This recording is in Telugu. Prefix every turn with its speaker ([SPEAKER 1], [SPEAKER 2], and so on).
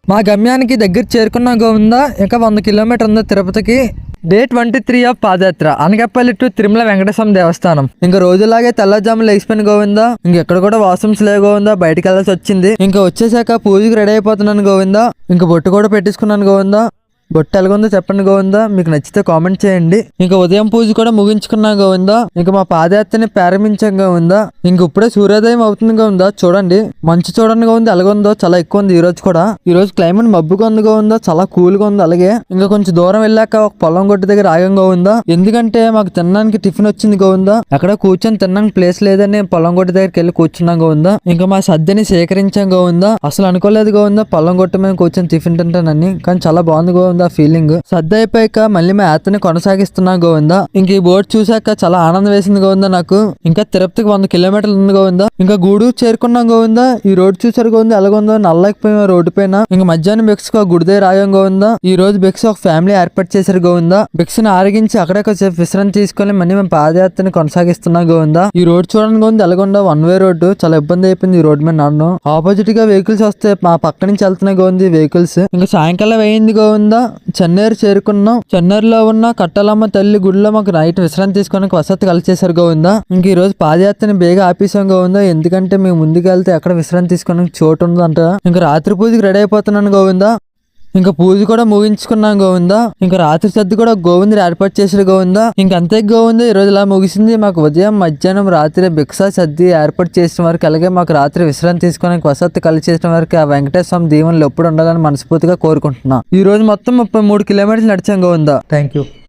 [SPEAKER 1] మా గమ్యానికి దగ్గర చేరుకున్న గోవిందా. ఇంకా 100 కిలోమీటర్ ఉంది తిరుపతికి. Day 23 of padayatra. Anakapalli to Tirumala Venkateswara దేవస్థానం. ఇంకా రోజులాగే తెల్లజాములు లేచిపోయిన గోవిందా. ఇంకెక్కడ కూడా వాష్రూమ్స్ లేవు గోవిందా. బయటకు వెళ్ళాల్సి వచ్చింది. ఇంకా వచ్చేసాక పూజకి రెడీ అయిపోతున్నాను గోవిందా. ఇంకా బొట్టు కూడా పెట్టించుకున్నాను గోవిందా. బొట్టు ఎలాగుందో చెప్పండి గోవిందా. మీకు నచ్చితే కామెంట్ చేయండి. ఇంకా ఉదయం పూజ కూడా ముగించుకున్నా గోవిందా. ఇంకా మా పాదయాత్రని ప్రారంభించాం గోవిందా. ఇంక ఇప్పుడే సూర్యోదయం అవుతుంది గోవిందా. చూడండి మంచు చూడండి గోవిందా ఎలాగుందో. చాలా ఎక్కువ ఉంది ఈ రోజు కూడా. ఈ రోజు క్లైమేట్ మబ్బుగా ఉంది గోవిందా. చాలా కూల్ గా ఉంది. అలాగే ఇంకా కొంచెం దూరం వెళ్ళాక ఒక పొలం గొడ్డు దగ్గర ఆగం గోవిందా. ఎందుకంటే మాకు తినడానికి టిఫిన్ వచ్చింది గోవిందా. అక్కడ కూర్చొని తినడానికి ప్లేస్ లేదని పొలం గొడ్డు దగ్గరికి వెళ్ళి కూర్చున్నాం గోవిందా. ఇంకా మా సద్దని సేకరించాం గోవిందా. అసలు అనుకోలేదు గోవిందా పొలం గొట్టు మేము కూర్చొని టిఫిన్ తింటానని. కానీ చాలా బాగుంది గోవిందా ఫీలింగ్. సర్ది అయిపోయాక మళ్ళీ మా యాత్రని కొనసాగిస్తున్నా గోవిందా. ఇంక ఈ బోర్డు చూసాక చాలా ఆనందం వేసింది గోవిందా నాకు. ఇంకా తిరుపతికి 100 కిలోమీటర్లు ఉంది గోవిందా. ఇంకా గూడూరు చేరుకున్నాం గోవిందా. ఈ రోడ్డు చూసారు గోవిందా ఎలాగొందో. నల్లకపోయాం రోడ్డు పైన. ఇంకా మధ్యాహ్నం బెక్స్ గుడి దగ్గర ఆగాం గోవిందా. ఈ రోజు బెక్స్ ఒక ఫ్యామిలీ ఏర్పాటు చేశారు గోవిందా. బెక్స్ ని ఆరగించి అక్కడే కొంచెం విశ్రాంతి తీసుకొని మళ్ళీ మేము పాదయాత్రని కొనసాగిస్తున్నాం గోవిందా. ఈ రోడ్ చూడండి గోవిందా ఎలాగొందో. 1 వే రోడ్డు. చాలా ఇబ్బంది అయిపోయింది ఈ రోడ్ మీద నన్ను. ఆపోజిట్ గా వెహికల్స్ వస్తే మా పక్క నుంచి వెళ్తున్నాయి గోవిందా వెహికల్స్. ఇంకా సాయంకాలం అయింది గోవిందా. చెన్నైరు చేరుకున్నాం. చెన్నైరులో ఉన్న కట్టలమ్మ తల్లి గుడిలో మాకు నైట్ విశ్రాంతి తీసుకోవడానికి వసతి కలిసేసారు గోవిందా. ఇంక ఈ రోజు పాదయాత్రని బేగా ఆపేసాం గోవిందా. ఎందుకంటే మేము ముందుకు వెళ్తే ఎక్కడ విశ్రాంతి తీసుకోవడానికి చోటు ఉందంట. ఇంకా రాత్రి పూజకి రెడీ అయిపోతున్నాను గోవిందా. ఇంకా పూజ కూడా ముగించుకున్నాం గోవిందా. ఇంకా రాత్రి సర్ది కూడా గోవిందుడు ఏర్పాటు చేసాడు గోవిందా. ఇంక అంతే గోవిందా. ఈ రోజు ఇలా ముగిసింది. మాకు ఉదయం మధ్యాహ్నం రాత్రి భిక్ష సర్ది ఏర్పాటు చేసిన వరకు, అలాగే మాకు రాత్రి విశ్రాంతి తీసుకోవడానికి వసతి కలిసి చేసిన వరకు ఆ వెంకటేశ్వర స్వామి దీవెనలు ఎప్పుడు ఉండాలని మనస్ఫూర్తిగా కోరుకుంటున్నా. ఈ రోజు మొత్తం 33 కిలోమీటర్లు నడిచాం గోవిందా. Thank you.